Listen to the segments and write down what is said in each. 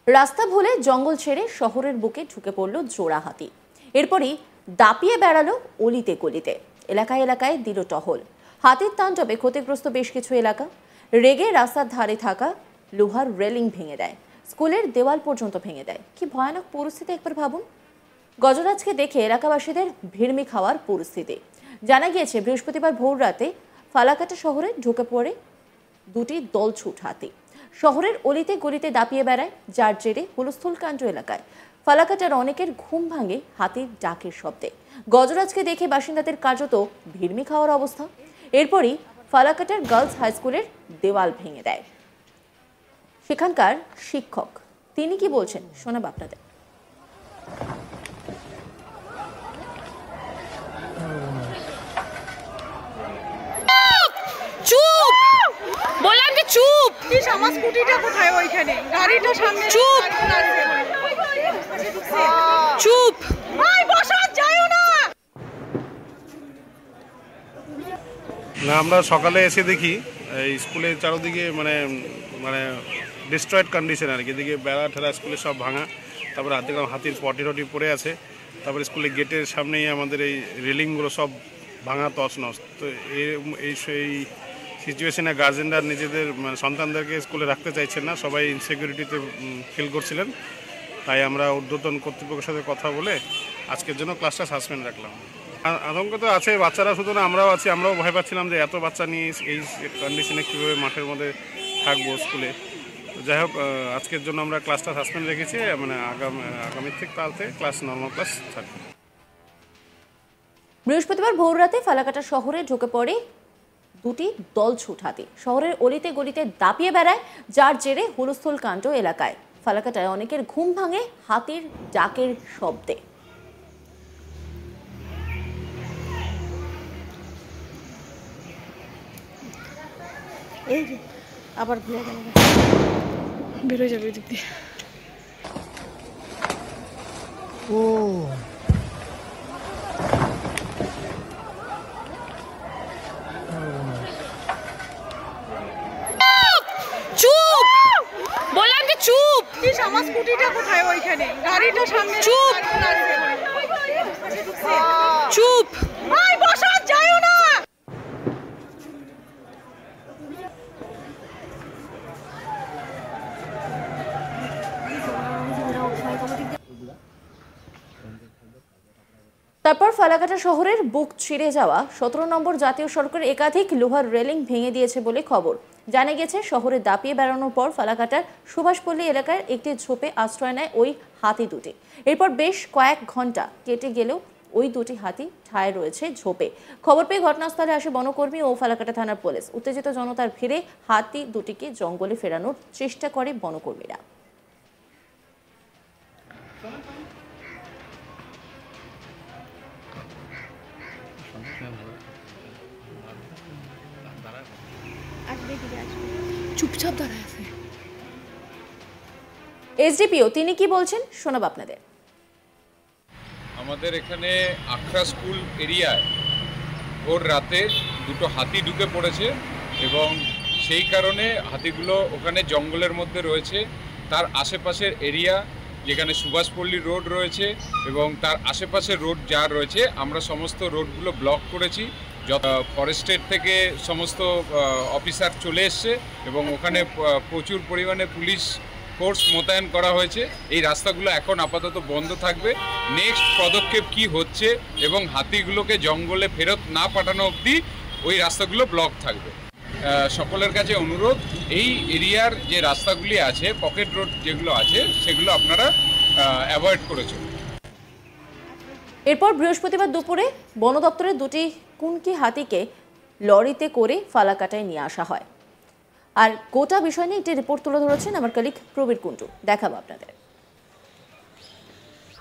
রাস্তা ভুলে জঙ্গল ছেড়ে শহরের বুকে ঢুকে পড়ল জোড়া হাতি। এরপরই দাপিয়ে বেড়ালো অলিতে গলিতে, এলাকায় এলাকায় দিল টহল। হাতির তাণ্ডবে ক্ষতিগ্রস্ত বেশ কিছু এলাকা। রেগে রাস্তার ধারে থাকা লোহার রেলিং ভেঙে দেয়, স্কুলের দেওয়াল পর্যন্ত ভেঙে দেয়। কি ভয়ানক পরিস্থিতি একবার ভাবুন। গজরাজকে দেখে এলাকাবাসীদের ভিড়মি খাওয়ার পরিস্থিতি। জানা গিয়েছে বৃহস্পতিবার ভোর রাতে ফালাকাটা শহরে ঢুকে পড়ে দুটি দলছুট হাতি। শহরের অলিতে গলিতে দাপিয়ে বেড়ায়, যার জেরে হুলস্থুল কাণ্ড এলাকায়। ফালাকাটার অনেকের ঘুম ভাঙে হাতির ডাকের শব্দে। গজরাজকে দেখে বাসিন্দাদের কার্যত ভিড়মি খাওয়ার অবস্থা। এরপরই ফালাকাটার গার্লস হাই স্কুলের দেওয়াল ভেঙে দেয় সেখানকার শিক্ষক। তিনি কি বলছেন শোনাব আপনাদের। চুপ বললাম যে চুপ। আমার স্কুটিটা কোথায়? ওইখানে গাড়িটা সামনে। চুপ চুপ ভাই বসা যায়ও না। আমরা সকালে এসে দেখি এই স্কুলের চারদিকে মানে ডিস্ট্রয়েড কন্ডিশন আর কি। এদিকে বেড়া ঠেলা স্কুলের সব ভাঙা, তারপরে হাতির পটি টটি পড়ে আছে, তারপরে স্কুলের গেটের সামনেই আমাদের এই রেলিংগুলো সব ভাঙা তছনছ। তো এই সিচুয়েশনে গার্জেনরা নিজেদের সন্তানদেরকে স্কুলে রাখতে চাইছেন না, সবাই ইনসিকিউরিটিতে ফিল করছিলেন। তাই আমরা ঊর্ধ্বতন কর্তৃপক্ষের সাথে কথা বলে আজকের জন্য ক্লাসটা সাসপেন্ড রাখলাম। আতঙ্ক তো আছে, বাচ্চারা শুধু না আমরাও আছি। আমরাও ভয় পাচ্ছিলাম যে এত বাচ্চা নিয়ে এই কন্ডিশনে কীভাবে মাঠের মধ্যে থাকবো স্কুলে। যাই হোক, আজকের জন্য আমরা ক্লাসটা সাসপেন্ড রেখেছি। আগামী থেকে কালতে ক্লাস নর্মাল ক্লাস থাকবে। বৃহস্পতিবার ভোর রাতে ফালাকাটা শহরে ঢুকে পড়ে দুটি দলছুট হাতি। শহরের অলিতে গলিতে দাপিয়ে বেড়ায়, যার জেরে হুলস্থুল কাণ্ড এলাকায়। ফালাকাটায় অনেকের ঘুম ভাঙে হাতির ডাকের শব্দে। এই যে আবার ঘুরে গেল, বেরোয় যাবে ওই দিক দিয়ে। ও চুপ বললাম যে চুপ। আমার স্কুটিটা কোথায়? ওইখানে গাড়িটা সামনে। চুপ চুপ ভাই বসা যায়ও না। তারপর ফালাকাটা শহরের বুক ছিঁড়ে যাওয়া 17 নম্বর জাতীয় সড়কের একাধিক লোহার রেলিং ভেঙে দিয়েছে বলে খবর। জানা গেছে শহরে দাপিয়ে বেড়ানোর পর ফালাকাটার সুভাষপল্লী এলাকার একটি ঝোপে আশ্রয় নেয় ওই হাতি দুটি। এরপর বেশ কয়েক ঘন্টা কেটে গেলেও ওই দুটি হাতি ঠায় রয়েছে ঝোপে। খবর পেয়ে ঘটনাস্থলে আসে বনকর্মী ও ফালাকাটা থানার পুলিশ। উত্তেজিত জনতার ভিড়ে হাতি দুটিকে জঙ্গলে ফেরানোর চেষ্টা করে বনকর্মীরা। চুপচাপ দাঁড়ায় আছে। এসডিপিও তিনি কি বলছেন শোনাব আপনাদের। আমাদের এখানে আখড়া স্কুল এরিয়ায় ভোর রাতে দুটো হাতি ঢুকে পড়েছে এবং সেই কারণে হাতিগুলো ওখানে জঙ্গলের মধ্যে রয়েছে। তার আশেপাশের এরিয়া যেখানে সুভাষপল্লী রোড রয়েছে এবং তার আশেপাশের রোড যা রয়েছে আমরা সমস্ত রোডগুলো ব্লক করেছি। ফরেস্টের থেকে সমস্ত অফিসার চলে এসছে এবং ওখানে প্রচুর পরিমাণে পুলিশ ফোর্স মোতায়েন করা হয়েছে। এই রাস্তাগুলো এখন আপাতত বন্ধ থাকবে। নেক্সট পদক্ষেপ কি হচ্ছে এবং হাতিগুলোকে জঙ্গলে ফেরত না পাঠানো অবধি ওই রাস্তাগুলো ব্লক থাকবে। সকলের কাছে অনুরোধ, এই এরিয়ার যে রাস্তাগুলি আছে, পকেট রোড যেগুলো আছে, সেগুলো আপনারা অ্যাভয়েড করে চলুন। এরপর বৃহস্পতিবার দুপুরে বন দপ্তরের দুটি কুনকি হাতিকে লরিতে করে ফালাকাটায় নিয়ে আসা হয়। আর গোটা বিষয় নিয়ে একটি রিপোর্ট তুলে ধরেছেন আমার কলিগ প্রবীর কুন্টু। দেখাবো আপনাদের।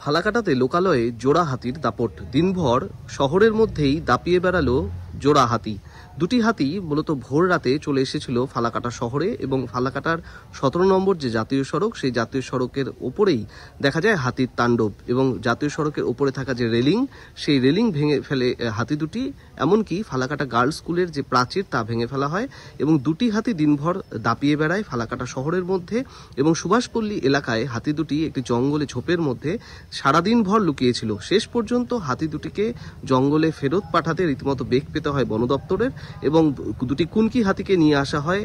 ফালাকাটাতে লোকালয়ে জোড়া হাতির দাপট। দিনভর শহরের মধ্যেই দাপিয়ে বেড়ালো জোড়া হাতি। দুটি হাতি মূলত ভোর রাতে চলে এসেছিল ফালাকাটা শহরে এবং ফালাকাটার 17 নম্বর যে জাতীয় সড়ক সেই জাতীয় সড়কের ওপরেই দেখা যায় হাতির তাণ্ডব এবং জাতীয় সড়কের ওপরে থাকা যে রেলিং সেই রেলিং ভেঙে ফেলে হাতি দুটি, এমনকি ফালাকাটা গার্লস স্কুলের যে প্রাচীর তা ভেঙে ফেলা হয় এবং দুটি হাতি দিনভর দাপিয়ে বেড়ায় ফালাকাটা শহরের মধ্যে এবং সুভাষপল্লী এলাকায় হাতি দুটি একটি জঙ্গলে ঝোপের মধ্যে সারাদিন ভর লুকিয়েছিল। শেষ পর্যন্ত হাতি দুটিকে জঙ্গলে ফেরত পাঠাতে রীতিমতো বেগ পেতে হয় বন দপ্তরের এবং দুটি কুনকি হাতিকে নিয়ে আসা হয়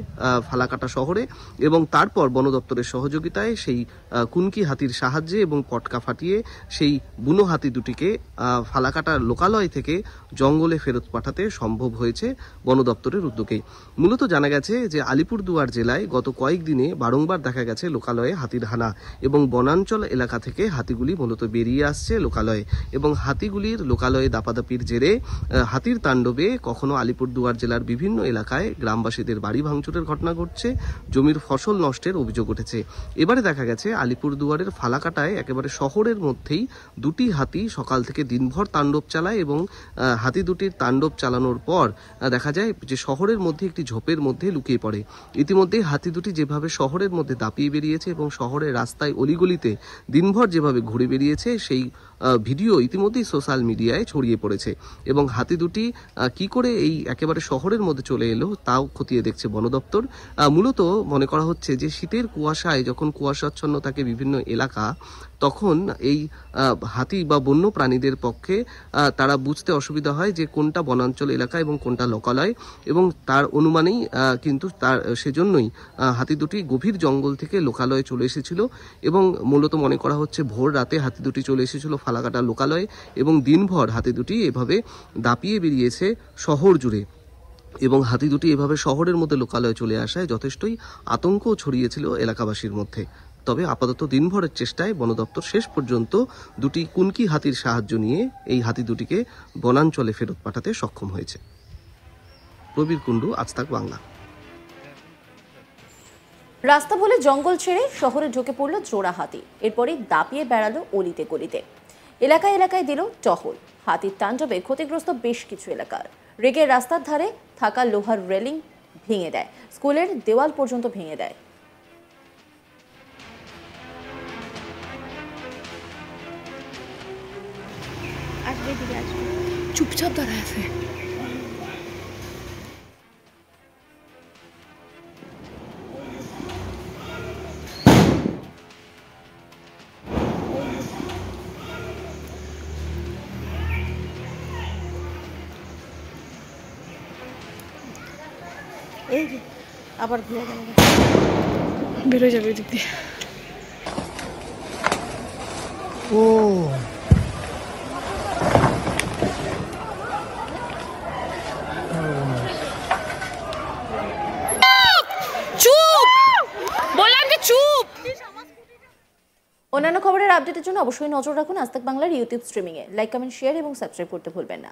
ফালাকাটা শহরে এবং তারপর বন দপ্তরের সহযোগিতায় সেই কুনকি হাতির সাহায্যে এবং পটকা ফাটিয়ে সেই বুনো হাতি দুটিকে ফালাকাটা লোকালয় থেকে জঙ্গলে ফেরত পাঠাতে সম্ভব হয়েছে বন দপ্তরের উদ্যোগে। মূলত জানা গেছে যে আলিপুরদুয়ার জেলায় গত কয়েকদিনে বারংবার দেখা গেছে লোকালয়ে হাতির হানা এবং বনাঞ্চল এলাকা থেকে হাতিগুলি মূলত বেরিয়ে আসছে লোকালয়ে এবং হাতিগুলির লোকালয়ে দাপাদাপির জেরে হাতির তাণ্ডবে কখনো আলিপুরদুয়ার জেলার বিভিন্ন এলাকায় গ্রামবাসীদের বাড়ি ভাঙচুরের ঘটনা ঘটছে, জমির ফসল নষ্টের অভিযোগ উঠেছে। এবারে দেখা গেছে আলিপুরদুয়ারের ফালাকাটায় একেবারে শহরের মধ্যেই দুটি হাতি সকাল থেকে দিনভর তাণ্ডব চালায় এবং হাতি দুটির তাণ্ডব চালানোর পর দেখা যায় যে শহরের মধ্যে একটি ঝোপের মধ্যে লুকিয়ে পড়ে। ইতিমধ্যে হাতি দুটি যেভাবে শহরের মধ্যে দাপিয়ে বেরিয়েছে এবং শহরের রাস্তায় অলিগলিতে দিনভর যেভাবে ঘুরে বেরিয়েছে সেই ভিডিও ইতিমধ্যেই সোশ্যাল মিডিয়ায় ছড়িয়ে পড়েছে এবং হাতি দুটি কি করে এই একেবারে শহরের মধ্যে চলে এলো তাও খতিয়ে দেখছে বন দপ্তর। মূলত মনে করা হচ্ছে যে শীতের কুয়াশায় যখন কুয়াশাচ্ছন্ন থাকে বিভিন্ন এলাকা তখন এই হাতি বা বন্য প্রাণীদের পক্ষে তারা বুঝতে অসুবিধা হয় যে কোনটা বনাঞ্চল এলাকা এবং কোনটা লোকালয় এবং তার অনুমানেই কিন্তু তার সেজন্যই হাতি দুটি গভীর জঙ্গল থেকে লোকালয়ে চলে এসেছিল এবং মূলত মনে করা হচ্ছে ভোর রাতে হাতি দুটি চলে এসেছিল ফালাকাটা লোকালয়ে এবং দিনভর হাতি দুটি এভাবে দাপিয়ে বেরিয়েছে শহর জুড়ে এবং হাতি দুটি এভাবে শহরের মধ্যে লোকালয়ে চলে আসায় যথেষ্টই আতঙ্ক ছড়িয়েছিল এলাকাবাসীর মধ্যে। তবে আপাতত দিনভরের চেষ্টায় বন দপ্তর শেষ পর্যন্ত দুটি কুনকি হাতির সাহায্য নিয়ে এই হাতি দুটিকে বনাঞ্চলে ফেরত পাঠাতে সক্ষম হয়েছে। প্রবীর কুণ্ডু, আজ তাক বাংলা। রাস্তা বলে জঙ্গল ছেড়ে শহরে ঢুকে পড়ল জোড়া হাতি, এরপরই দাপিয়ে বেড়ালো অলিতে গলিতে, এলাকায় এলাকায় দিল টহল। হাতির তাণ্ডবে ক্ষতিগ্রস্ত বেশ কিছু এলাকার। রেগে রাস্তার ধারে থাকা লোহার রেলিং ভেঙে দেয়, স্কুলের দেওয়াল পর্যন্ত ভেঙে দেয়। চুপচাপ দাঁড়ায় আছে। এই যে আবার ঘুরে গেল, বেরোয় যাবে এদিক দিয়ে। ও চুপ, বললাম যে চুপ। অন্যান্য খবরের আপডেটের জন্য অবশ্যই নজর রাখুন আজ তাক বাংলার ইউটিউব স্ট্রিমিংয়ে। লাইক, কমেন্ট, শেয়ার এবং সাবস্ক্রাইব করতে ভুলবেন না।